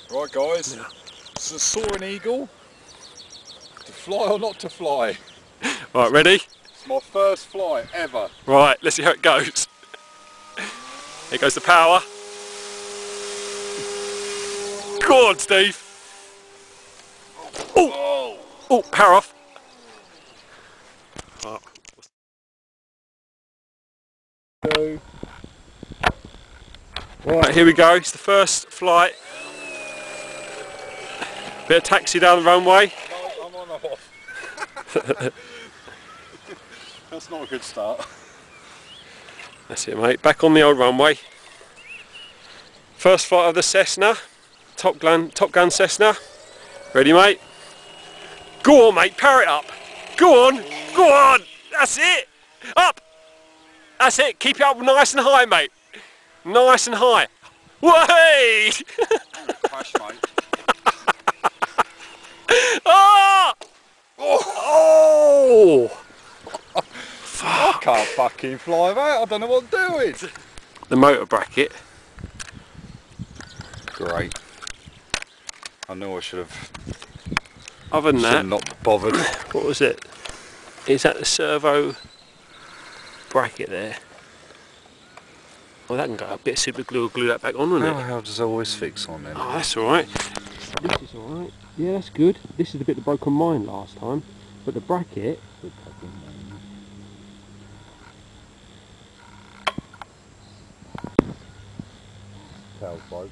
Right guys, it's a Soaring eagle. To fly or not to fly? Right, ready? It's my first flight ever. Right, let's see how it goes. Here goes the power. Go on, Steve. Oh, oh, power off. Right, here we go. It's the first flight. Bit of taxi down the runway. No, I'm on off. That's not a good start. That's it, mate. Back on the old runway. First flight of the Cessna. Top Gun Cessna. Ready, mate? Go on, mate. Power it up. Go on. Go on. That's it. Up. That's it. Keep it up nice and high, mate. Nice and high. Way! Crash, mate. Ah! Oh! I can't fucking fly, mate. I don't know what I'm doing. The motor bracket. Great. I know I should have. Other than that, Not bothered. what was it? Is that the servo bracket there? Well, that can go. A bit of super glue will glue that back on, won't it? How does it always fix on then? Oh, that's alright. This is alright. Yeah, that's good. This is the bit that broke on mine last time. But the bracket... Tails broke.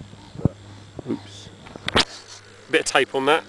Oops. Bit of tape on that.